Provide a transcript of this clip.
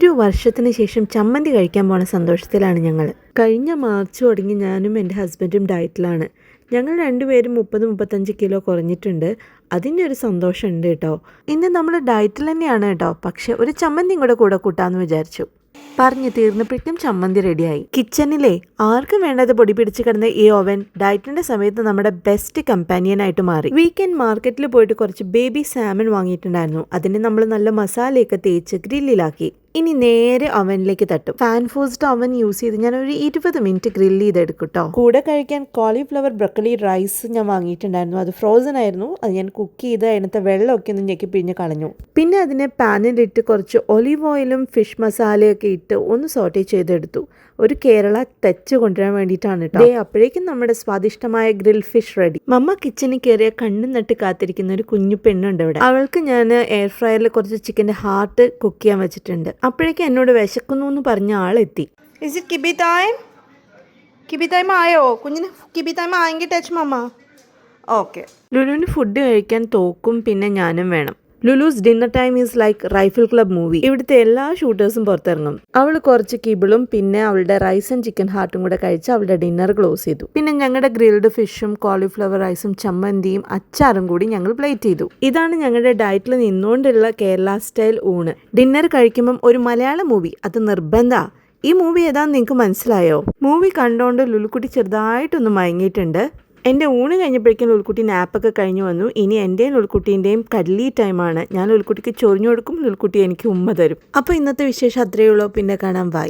ഒരു വർഷത്തിന് ശേഷം ചമ്മന്തി കഴിക്കാൻ പോണ സന്തോഷത്തിലാണ് ഞങ്ങൾ. കഴിഞ്ഞ മാർച്ച് തുടങ്ങി ഞാനും എൻ്റെ ഹസ്ബൻഡും ഡയറ്റിലാണ്. ഞങ്ങൾ രണ്ടുപേരും 30-35 കിലോ കുറഞ്ഞിട്ടുണ്ട്. അതിൻ്റെ ഒരു സന്തോഷമുണ്ട് കേട്ടോ. ഇന്ന് നമ്മൾ ഡയറ്റിൽ തന്നെയാണ് കേട്ടോ. പക്ഷെ ഒരു ചമ്മന്തിയും കൂടെ കൂട്ടാമെന്ന് വിചാരിച്ചു. പറഞ്ഞു തീർന്നപ്പോഴേക്കും ചമ്മന്തി റെഡിയായി. കിച്ചണിലെ ആർക്കും വേണ്ടത് പൊടി പിടിച്ച് കിടന്ന ഈ ഓവൻ ഡയറ്റിന്റെ സമയത്ത് നമ്മുടെ ബെസ്റ്റ് കമ്പാനിയനായിട്ട് മാറി. വീക്കെൻഡ് മാർക്കറ്റിൽ പോയിട്ട് കുറച്ച് ബേബി സാമൺ വാങ്ങിയിട്ടുണ്ടായിരുന്നു. അതിന് നമ്മൾ നല്ല മസാലയൊക്കെ തേച്ച് ഗ്രില്ലിലാക്കി. ഇനി നേരെ അവനിലേക്ക് തട്ടും. ഫാൻ ഫോഴ്സ്ഡ് അവൻ യൂസ് ചെയ്ത് ഞാൻ ഒരു 20 മിനിറ്റ് ഗ്രില്ല് ചെയ്തെടുക്കും കേട്ടോ. കൂടെ കഴിക്കാൻ കോളിഫ്ലവർ ബ്രൊക്കലി റൈസ് ഞാൻ വാങ്ങിയിട്ടുണ്ടായിരുന്നു. അത് ഫ്രോസൺ ആയിരുന്നു. അത് ഞാൻ കുക്ക് ചെയ്ത് അതിനകത്ത് വെള്ളമൊക്കെ ഒന്ന് ഞെക്കി പിഴിഞ്ഞ് കളഞ്ഞു. പിന്നെ അതിനെ പാനിലിട്ട് കുറച്ച് ഒലിവ് ഓയിലും ഫിഷ് മസാലയൊക്കെ ഇട്ട് ഒന്ന് സോട്ടേ ചെയ്തെടുത്തു. ഒരു കേരള ടച്ച് കൊണ്ടുവരാൻ വേണ്ടിയിട്ടാണ് കേട്ടോ. അപ്പോഴേക്കും നമ്മുടെ സ്വാദിഷ്ടമായ ഗ്രിൽ ഫിഷ് റെഡി. മമ്മ കിച്ചണിൽ കയറിയ കണ്ണും നട്ട് കാത്തിരിക്കുന്ന ഒരു കുഞ്ഞു പെണ്ണുണ്ട് ഇവിടെ. അവൾക്ക് ഞാൻ എയർ ഫ്രയറിൽ കുറച്ച് ചിക്കൻ്റെ ഹാർട്ട് കുക്ക് ചെയ്യാൻ വെച്ചിട്ടുണ്ട്. അപ്പോഴേക്കും എന്നോട് വിശക്കുന്നു എന്ന് പറഞ്ഞ ആളെത്തി. ഇസ് ഇറ്റ് കിബി ടൈം? കിബി ടൈം ആയോ? കുഞ്ഞിന് കിബി ടൈം ആയെങ്കിൽ ടച്ച് മമ്മ. ഓക്കെ. ലുലുവിന് ഫുഡ് കഴിക്കാൻ തോക്കും പിന്നെ ഞാനും വേണം. Lulu's dinner time is like rifle club movie. ഇവിടുത്തെ എല്ലാ ഷൂട്ടേഴ്സും പുറത്തിറങ്ങും. അവൾ കുറച്ച് കിബിളും പിന്നെ അവളുടെ റൈസ് ആൻഡ് ചിക്കൻ ഹാർട്ടും കൂടെ കഴിച്ച് അവളുടെ ഡിന്നർ ക്ലോസ് ചെയ്തു. പിന്നെ ഞങ്ങളുടെ ഗ്രിൽഡ് ഫിഷും കോളിഫ്ലവർ റൈസും ചമ്മന്തിയും അച്ചാറും കൂടി ഞങ്ങൾ പ്ലേറ്റ് ചെയ്തു. ഇതാണ് ഞങ്ങളുടെ ഡയറ്റിൽ നിന്നുകൊണ്ടുള്ള കേരള സ്റ്റൈൽ ഊണ്. ഡിന്നർ കഴിക്കുമ്പം ഒരു മലയാളം മൂവി അത് നിർബന്ധ. ഈ മൂവി ഏതാന്ന് നിങ്ങൾക്ക് മനസ്സിലായോ? മൂവി കണ്ടുകൊണ്ട് ലുലുക്കുട്ടി ചെറുതായിട്ടൊന്ന് മയങ്ങിയിട്ടുണ്ട്. എൻ്റെ ഊണ് കഴിഞ്ഞപ്പോഴേക്കും ലുൽക്കുട്ടി നാപ്പൊക്കെ കഴിഞ്ഞ് വന്നു. ഇനി എൻ്റെയും ലുൽക്കുട്ടീൻ്റെയും കഡ്ലി ടൈമാണ്. ഞാൻ ലുൽക്കുട്ടിക്ക് ചൊറിഞ്ഞു കൊടുക്കും, ലുൽക്കുട്ടി എനിക്ക് ഉമ്മ തരും. അപ്പോൾ ഇന്നത്തെ വിശേഷം അത്രയേ ഉള്ളൂ. പിന്നെ കാണാം. ബൈ.